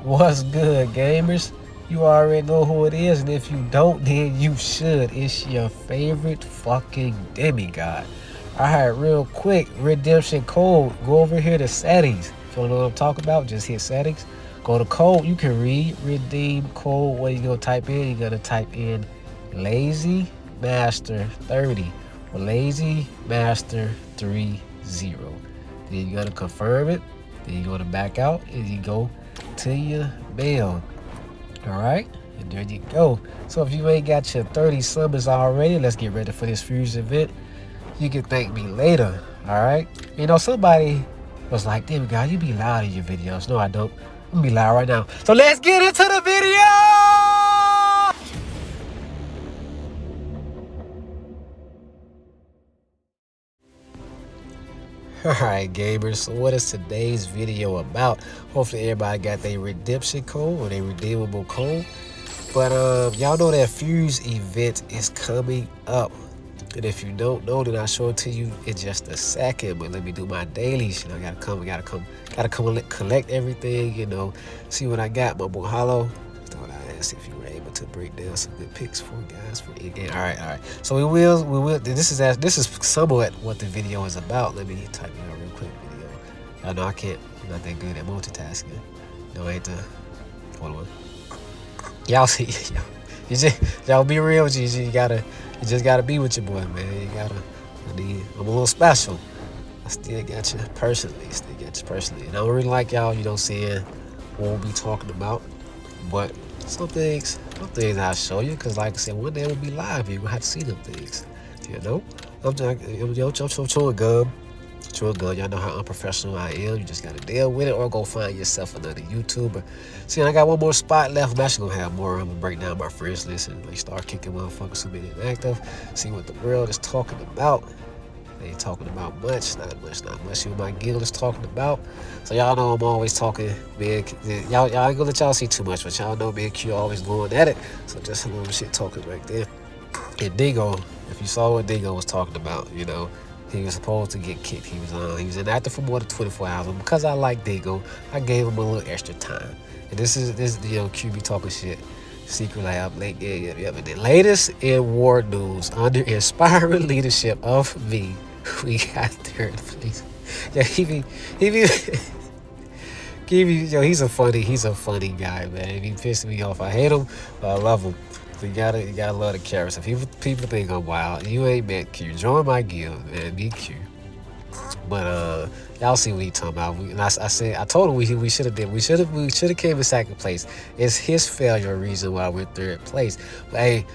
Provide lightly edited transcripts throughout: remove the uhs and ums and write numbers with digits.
What's good, gamers? You already know who it is, and if you don't, then you should. It's your favorite fucking demigod. Alright, real quick, redemption code. Go over here to settings. If you don't know what I'm talking about, just hit settings. Go to code. You can read redeem code. What you gonna type in? You're gonna type in lazy master 30 or lazy master 30. Then you gotta confirm it. Then you go to back out and you go to your mail. All right, and there you go. So if you ain't got your 30 summons already, let's get ready for this Fusion event. You can thank me later. All right. You know, somebody was like, damn, God, you be loud in your videos. No, I don't. I'm gonna be loud right now. So let's get into the video. Alright gamers, so what is today's video about? Hopefully everybody got their redemption code or their redeemable code. But y'all know that Fuse event is coming up. And if you don't know, then I'll show it to you in just a second. But let me do my dailies. You know, gotta come collect everything, you know, see what I got. My boy Hollow. Thought I'd ask if you were able to break down some good picks for guys for in-game. Alright. So we will this is somewhat what the video is about. Let me type it out real quick video. I know I'm not that good at multitasking. No, I ain't the hold on. Y'all see, y'all be real with you. You just gotta be with your boy, man. I'm a little special. I still got you personally. And I don't really like y'all, you know, saying what we'll be talking about. But some things I'll show you, because like I said, one day we'll be live. You're gonna have to see them things. You know? I'm chewing gum. Y'all know how unprofessional I am. You just gotta deal with it or go find yourself another YouTuber. See, I got one more spot left. I'm actually gonna have more. I'm gonna break down my friends list and like start kicking motherfuckers who been inactive. See what the world is talking about. They ain't talking about much, not much. See what my guild is talking about. So y'all know I'm always talking, man. Y'all ain't gonna let y'all see too much, but y'all know me and Q always going at it. So just a little shit talking right there. And Dingo, if you saw what Dingo was talking about, you know, he was supposed to get kicked. He was inactive for more than 24 hours. But because I like Dingo, I gave him a little extra time. And this you know, QB talking shit. Secret Lab, yeah. And the latest in war news, under inspiring leadership of me, we got third place. Yeah, yo, he's a funny guy, man. He pissed me off. I hate him, but I love him. So you gotta love the character. People think I'm wild. You ain't met Q. Join my guild, man. Be Q. But y'all see what he talking about. I told him we should have came in second place. It's his failure reason why we're third place. But hey,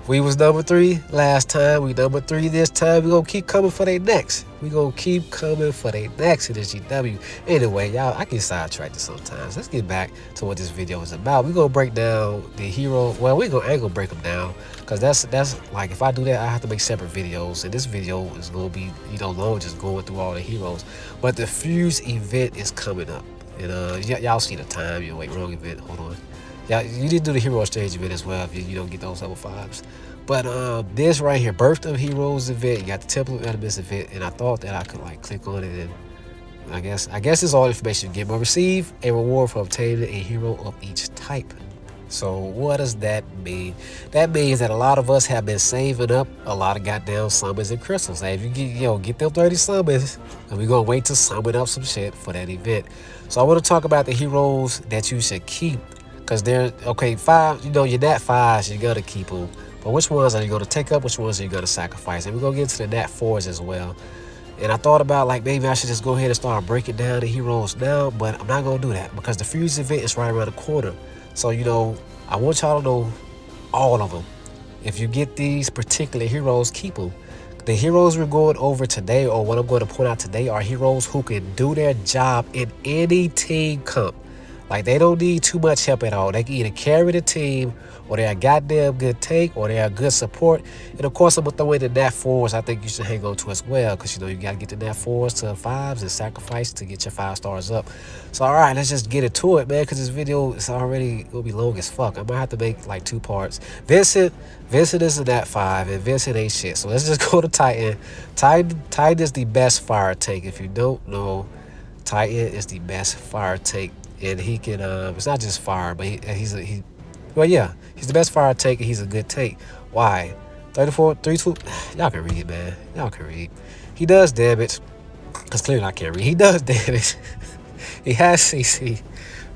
we was number 3 last time. We number 3 this time. We gonna keep coming for they next. We gonna keep coming for they next in this GW. Anyway, y'all, I get sidetracked sometimes. Let's get back to what this video is about. We gonna break down the hero. Well, I ain't gonna break them down, because that's like, if I do that, I have to make separate videos. And this video is gonna be, you know, long, just going through all the heroes. But the Fuse event is coming up, and y'all see the time. You know, wait, wrong event. Hold on. Yeah, you did do the hero stage event as well if you don't get those level 5s. But this right here, Birth of Heroes event, you got the Temple of Elements event, and I thought that I could like click on it, and I guess it's all information you get. But receive a reward for obtaining a hero of each type. So what does that mean? That means that a lot of us have been saving up a lot of goddamn summons and crystals. Hey, if you get them 30 summons, and we're gonna wait to summon up some shit for that event. So I want to talk about the heroes that you should keep. Because they're, okay, 5, you know, your nat 5s, you gotta keep them. But which ones are you gonna take up? Which ones are you gonna sacrifice? And we're gonna get into the nat 4s as well. And I thought about, like, maybe I should just go ahead and start breaking down the heroes now, but I'm not gonna do that because the Fuse event is right around the corner. So, you know, I want y'all to know all of them. If you get these particular heroes, keep them. The heroes we're going over today, or what I'm going to point out today, are heroes who can do their job in any team comp. Like, they don't need too much help at all. They can either carry the team, or they're a goddamn good tank, or they're a good support. And of course, I'm gonna throw in the nat 4s. I think you should hang on to as well, because you know you gotta get the nat 4s to 5s and sacrifice to get your 5 stars up. So all right, let's just get into it, man, because this video is already gonna be long as fuck. I might have to make like 2 parts. Vincent is a nat 5, and Vincent ain't shit. So let's just go to Titan. Titan is the best fire tank. If you don't know, Titan is the best fire tank and he can. It's not just fire, but he. Well, yeah, he's the best fire tank, and he's a good tank. Why? 34, 32. Y'all can read, man. Y'all can read. He does damage. Cause clearly I can't read. He does damage. He has CC.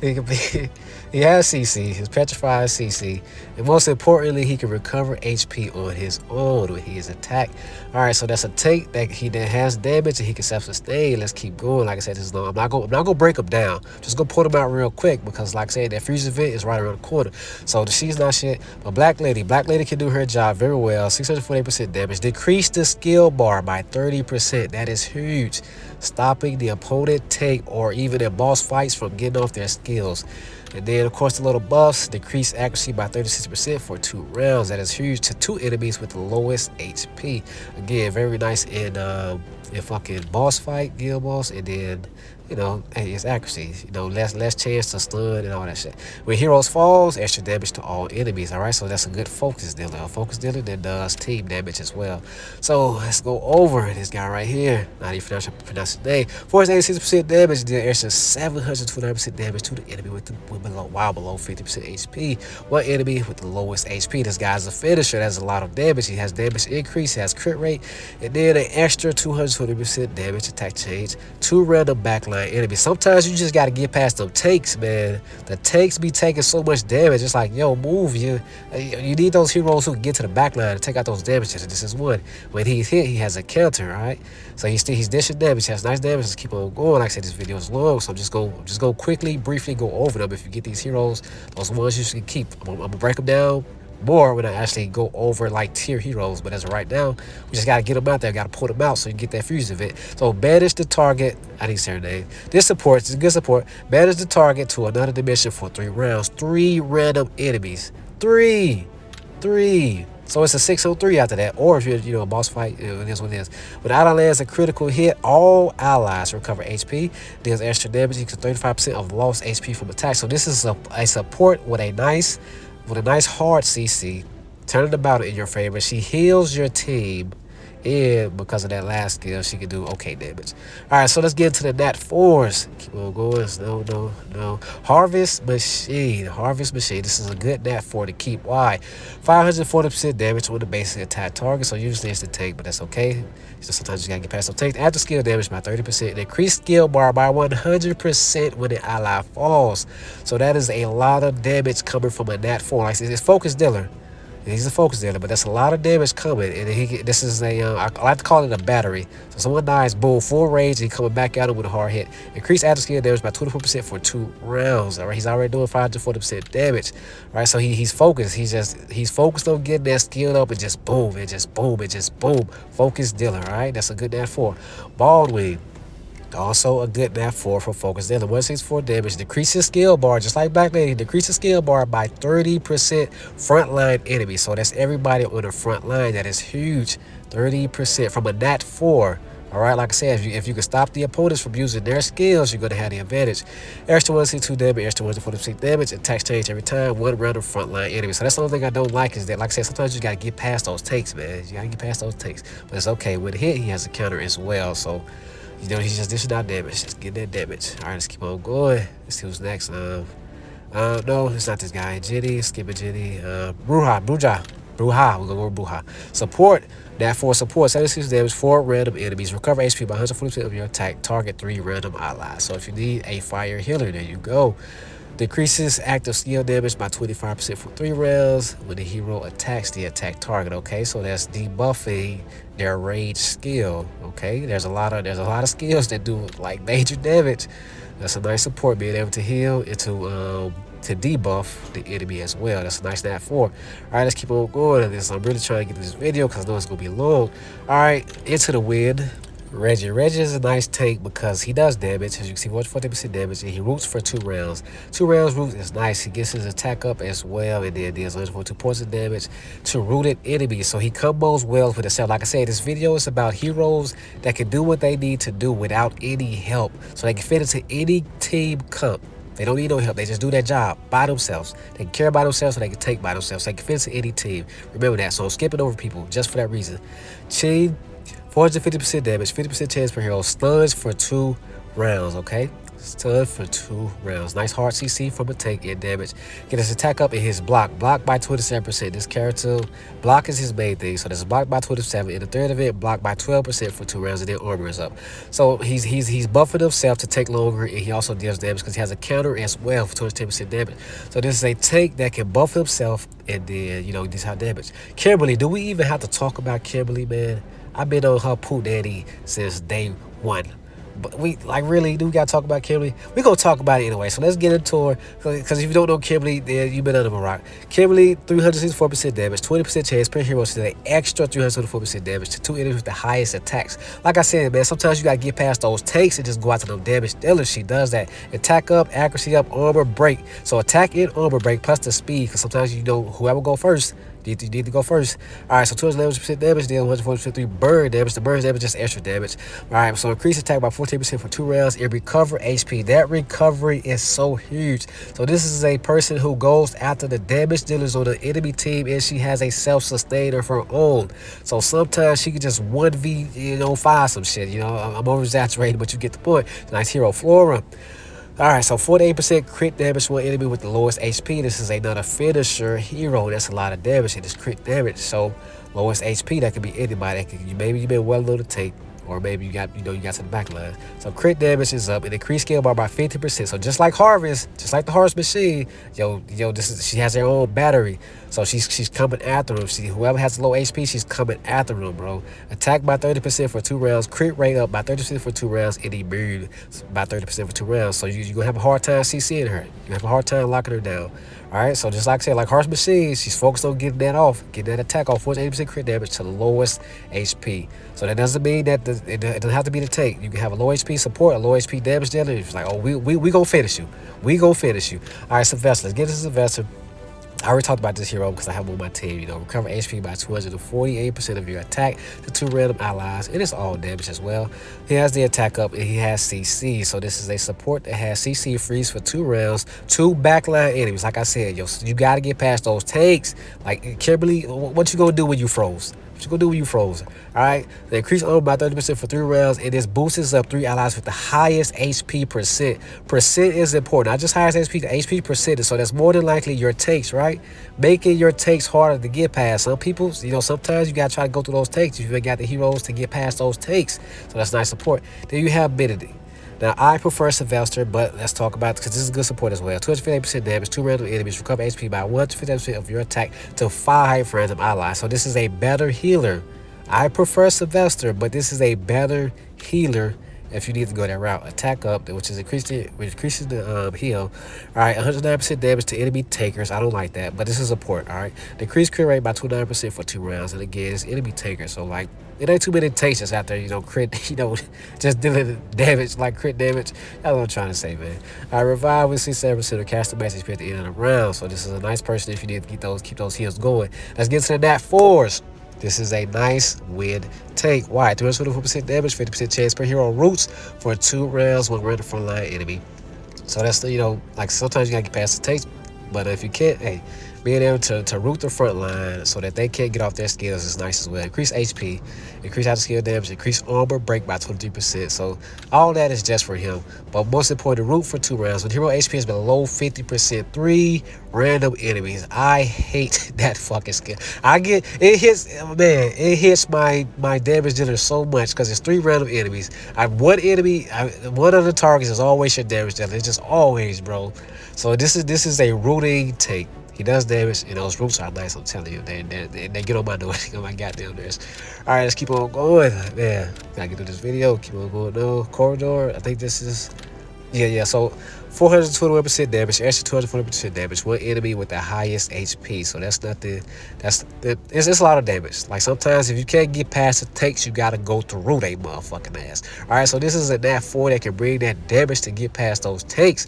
He can be. He has CC. His petrified CC, and most importantly, he can recover HP on his own when he is attacked. All right, so that's a tank that has damage and he can self-sustain. Let's keep going. Like I said, this is long. I'm not gonna break them down. Just gonna put them out real quick because, like I said, that fusion event is right around the corner. So she's not shit. But Black Lady can do her job very well. 648% damage. Decrease the skill bar by 30%. That is huge. Stopping the opponent tank or even in boss fights from getting off their skills. And then, of course, the little buffs decrease accuracy by 36% for 2 rounds. That is huge to 2 enemies with the lowest HP. Again, very nice in fucking boss fight, guild boss, and then, you know, hey, it's accuracy. You know, less chance to stun and all that shit. When heroes falls, extra damage to all enemies. All right, so that's a good focus dealer. A focus dealer that does team damage as well. So let's go over this guy right here. Not even pronounce his name. For his 86% damage, deal extra 729% damage to the enemy with below 50% HP. One enemy with the lowest HP. This guy's a finisher. That's a lot of damage. He has damage increase. He has crit rate, and then an extra 220% damage attack change. 2 random backline enemies. Sometimes you just got to get past them tanks, man. The tanks be taking so much damage. It's like, yo, move. You need those heroes who can get to the backline and take out those damages. This is one. When he's hit, he has a counter, all right? So he's dishing damage. He has nice damage. Let's keep on going. Like I said, this video is long, so I'm just go quickly, briefly go over them. If you get these heroes, those ones you should keep. I'm gonna break them down more when I actually go over like tier heroes, but as of right now, we just gotta get them out there, gotta pull them out so you can get that fusion event. So banish the target. I need to say her name. This support is good support. Banish the target to another dimension for 3 rounds. 3 random enemies. 3. So it's a 603 after that, or if you're a boss fight, it is what it is. When ally lands a critical hit, all allies recover HP. Deals extra damage equals 35% of lost HP from attack. So this is a support with a nice hard CC, turning the battle in your favor. She heals your team, and because of that last skill, she can do okay damage. All right, so let's get into the Nat 4s. Keep on going. No. Harvest Machine. This is a good Nat 4 to keep. Why? 540% damage on the basic attack target. So usually it's the tank, but that's okay. So sometimes you gotta get past the tank. Add the skill damage by 30%. Increase skill bar by 100% when the ally falls. So that is a lot of damage coming from a Nat 4. Like it's focus dealer. He's a focus dealer, but that's a lot of damage coming. And this is I like to call it a battery. So someone dies, boom, full rage, and he coming back at him with a hard hit. Increase after skill damage by 24% for 2 rounds. All right, he's already doing 540% damage. All right, so he's focused. He's focused on getting that skill up and just boom, and just boom, and just boom. Focus dealer. All right, that's a good Nat 4. Baldwin. Also a good Nat 4 for focus dealer. 164 damage. Decreases skill bar, just like Black Lady. Decreases skill bar by 30% frontline enemies. So that's everybody on the front line. That is huge. 30% from a Nat 4. All right, like I said, if you can stop the opponents from using their skills, you're going to have the advantage. Extra 162 damage, extra 140% damage, attack change every time, 1 random frontline enemy. So that's the only thing I don't like is that, like I said, sometimes you got to get past those tanks, man. You got to get past those tanks. But it's okay. With a hit, he has a counter as well. So, he's just dishing out damage. Just get that damage. All right, let's keep on going. Let's see who's next. No, it's not this guy. Jenny, skip it, Jenny. Bruja. We're gonna go with Bruja. Support. Nat 4 support. 76 damage, 4 random enemies. Recover HP by 140% of your attack. Target 3 random allies. So if you need a fire healer, there you go. Decreases active skill damage by 25% for 3 rounds when the hero attacks the attack target. Okay, so that's debuffing their rage skill. Okay, there's a lot of skills that do like major damage. That's a nice support, being able to heal and to debuff the enemy as well. That's a nice Nat 4. All right, let's keep on going on this. I'm really trying to get this video because I know it's gonna be long. All right, into the wind. Reggie is a nice tank because he does damage. As you can see, 140% damage, and he roots for 2 rounds. 2 rounds root is nice. He gets his attack up as well, and then deals 142 points of damage to rooted enemies. So he combos well with himself. Like I said, this video is about heroes that can do what they need to do without any help. So they can fit into any team comp. They don't need no help. They just do their job by themselves. They can care by themselves, so they can take by themselves. They can fit into any team. Remember that. So I'm skipping over people just for that reason. Chain. 450% damage, 50% chance per hero, stuns for 2 rounds, okay? Stun for 2 rounds. Nice hard CC from a tank and damage. Get his attack up and his block. Block by 27%. This character, block is his main thing. So this is block by 27. In the third event, block by 12% for 2 rounds, and then armor is up. So he's buffing himself to take longer, and he also deals damage because he has a counter as well for 210% damage. So this is a tank that can buff himself and then, this how damage. Kimberly, do we even have to talk about Kimberly, man? I've been on her poo daddy since day one. But we really do gotta talk about Kimberly. We're gonna talk about it anyway. So let's get into her. Because if you don't know Kimberly, then you've been under a rock. Kimberly, 364% damage, 20% chance per hero to the extra 374% damage to 2 enemies with the highest attacks. Like I said, man, sometimes you gotta get past those takes and just go out to them damage dealers. She does that. Attack up, accuracy up, armor break. So attack and armor break plus the speed. Because sometimes whoever go first. You need to go first. Alright, so 211% damage, then 143 burn damage. The burn damage is just extra damage. Alright, so increase attack by 14% for 2 rounds and recover HP. That recovery is so huge. So this is a person who goes after the damage dealers on the enemy team, and she has a self-sustain of her own. So sometimes she can just 1v, 5 some shit. I'm over-exaggerating, but you get the point. Nice hero, Flora. Alright, so 48% crit damage to one enemy with the lowest HP. This is another finisher hero. That's a lot of damage in this crit damage. So lowest HP, that could be anybody. Maybe you've been well low to take, or maybe you got to the back line. So crit damage is up and increased skill bar by 50%. So just like the Harvest machine, she has her own battery. So she's coming after him. Whoever has low HP, she's coming after him, bro. Attack by 30% for 2 rounds. Crit rate up by 30% for 2 rounds. And immune by 30% for 2 rounds. So you're going to have a hard time CCing her. You have a hard time locking her down. Alright, so just like I said, like Harvest Machine, she's focused on getting that attack off, 80% crit damage to the lowest HP. So that doesn't mean that it doesn't have to be the tank. You can have a low HP support, a low HP damage dealer. It's like, oh, we gonna finish you. We gonna finish you. Alright, Sylvester, let's get into Sylvester. I already talked about this hero because I have him on my team. Recover HP by 248% of your attack to 2 random allies, and it's all damage as well. He has the attack up, and he has CC. So this is a support that has CC freeze for 2 rounds, 2 backline enemies. Like I said, you got to get past those takes. Like Kimberly, what you gonna do when you froze? What you gonna do when you froze? Alright, they increase armor by 30% for 3 rounds, and this boosts up 3 allies with the highest HP percent. Percent is important, not just highest HP, the HP percentage. So that's more than likely your takes, right? Making your takes harder to get past. Some people, sometimes you gotta try to go through those takes. You ain't got the heroes to get past those takes. So that's nice support. Then you have Benedict. Now, I prefer Sylvester, but let's talk about it because this is good support as well. 258% damage, 2 random enemies, recover HP by 150% of your attack to 5 random allies. So this is a better healer. I prefer Sylvester, but this is a better healer if you need to go that route. Attack up, which increases the heal. Alright, 109% damage to enemy tankers. I don't like that, but this is support. Alright, decrease crit rate by 29% for 2 rounds, and again, it's enemy tankers. So it ain't too many tanks that's out there, crit, just dealing damage like crit damage. That's what I'm trying to say, man. Alright, revive with 67% of caster max HP at the end of the round. So this is a nice person if you need to keep those heals going. Let's get to the Nat 4s. This is a nice win tank. Why? 324% damage, 50% chance per hero roots for 2 rounds, 1 random frontline enemy. So that's like sometimes you gotta get past the tanks, but if you can't, hey, being able to root the front line so that they can't get off their skills is nice as well. Increase HP, increase auto skill damage, increase armor break by 23%. So all that is just for him. But most important, root for 2 rounds. When hero HP is below 50%, 3 random enemies. I hate that fucking skill. It hits my damage dealer so much because it's 3 random enemies. One of the targets is always your damage dealer. It's just always, bro. So this is a rooting tank. He does damage, and those roots are nice. I'm telling you, they get on my nerves. On my goddamn nerves. All right, let's keep on going. Man, gotta get through this video. Keep on going. No corridor. I think this is, yeah. So 421% damage, extra 240% damage. 1 enemy with the highest HP. So that's nothing. It's a lot of damage. Like sometimes if you can't get past the takes, you gotta go through they motherfucking ass. All right, so this is a Nat 4 that can bring that damage to get past those takes.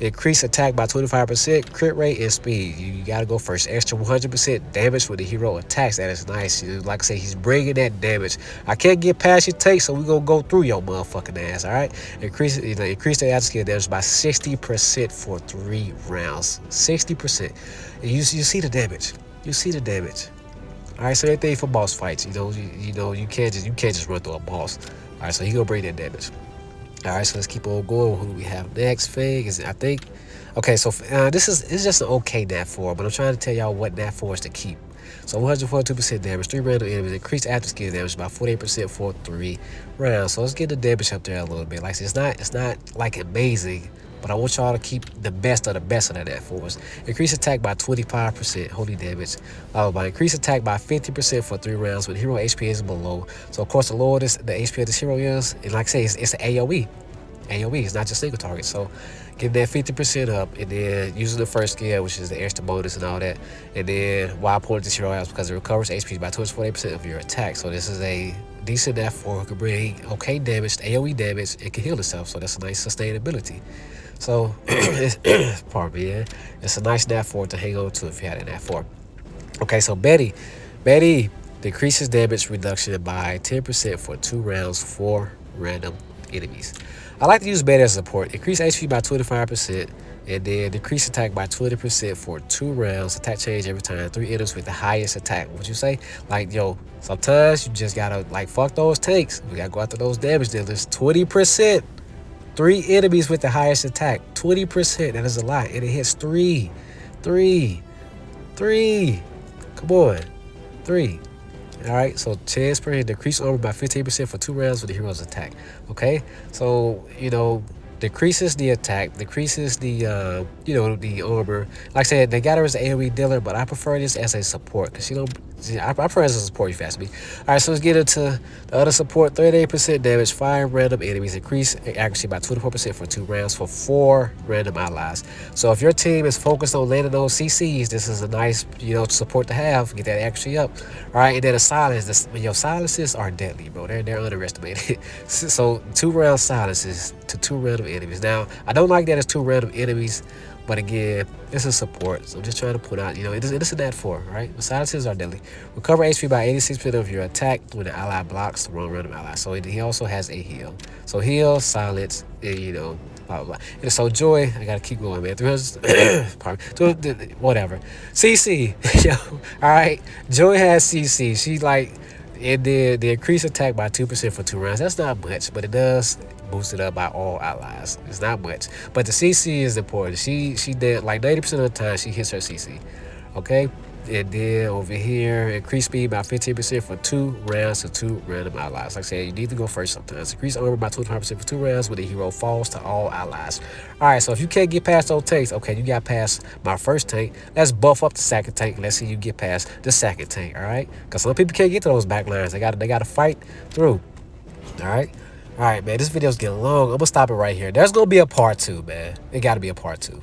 Increase attack by 25%, crit rate, and speed. You gotta go first. Extra 100% damage when the hero attacks. That is nice. Like I say, he's bringing that damage. I can't get past your take, so we gonna go through your motherfucking ass. All right. Increase the auto skill damage by 60% for 3 rounds. 60%. And you see the damage. You see the damage. All right. So that thing for boss fights. You can't just run through a boss. All right. So he gonna bring that damage. All right, so let's keep on going. Who do we have next? Fig is, I think. Okay, so this is just an okay nat 4, but I'm trying to tell y'all what nat 4 is to keep. So 142% damage, 3 random enemies, increased after skill damage by 48% for 3 rounds. So let's get the damage up there a little bit. Like it's not like amazing, but I want y'all to keep the best of the nat 4s. Increase attack by 25%, holy damage. By increase attack by 50% for 3 rounds when hero HP is below. So of course the lower the HP of this hero is, and like I say, it's an AoE. AoE is not just single target. So give that 50% up, and then using the first skill, which is the extra bonus and all that. And then why I pulled this hero out because it recovers HP by 248% of your attack. So this is a decent F4 who can bring okay damage, AoE damage, and can heal itself. So that's a nice sustainability. So pardon me, yeah. It's a nice nat 4 to hang on to if you had a nat 4. Okay, so Betty decreases damage reduction by 10% for 2 rounds for random enemies. I like to use Betty as support. Increase HP by 25%, and then decrease attack by 20% for 2 rounds. Attack change every time. 3 enemies with the highest attack. What you say? Like, yo, sometimes you just gotta, like, fuck those tanks. We gotta go after those damage dealers. 20%. 3 enemies with the highest attack. 20%. That is a lot. And it hits 3. Come on. 3. Alright, so chance per hit, decrease armor by 15% for 2 rounds with the hero's attack. Okay, so decreases the attack, decreases the the armor. Like I said, they got her as an AoE dealer, but I prefer this as a support because I prefer as a support. You fast me. Alright, so let's get into the other support. 38% damage, 5 random enemies, increase accuracy by 24% for 2 rounds for 4 random allies. So if your team is focused on landing those CCs, this is a nice support to have. Get that accuracy up. Alright, and then the silence. Your silences are deadly, bro. They're underestimated. So 2 round silences to 2 random enemies. Now I don't like that it's 2 random enemies, but again, this is support, so I'm just trying to put out, it is a nat 4, right? The silences are deadly. Recover HP by 86% of your attack when the ally blocks the wrong random ally. So he also has a heal. So heal, silence, and blah blah blah. And so Joy, I gotta keep going, man. 300, pardon, whatever. CC, yo, all right. Joy has CC. She it did the increased attack by 2% for 2 rounds. That's not much, but it does boost it up by all allies. It's not much, but the CC is important. She did like 90% of the time she hits her CC. Okay, and then over here, increase speed by 15% for 2 rounds to 2 random allies. Like I said, you need to go first sometimes. Increase armor by 25% for 2 rounds when the hero falls to all allies. All right, so if you can't get past those tanks, okay, you got past my first tank. Let's buff up the second tank. Let's see you get past the second tank. All right, because some people can't get to those back lines. They got to fight through. All right. All right, man, this video's getting long. I'm going to stop it right here. There's going to be a part 2, man. It got to be a part 2.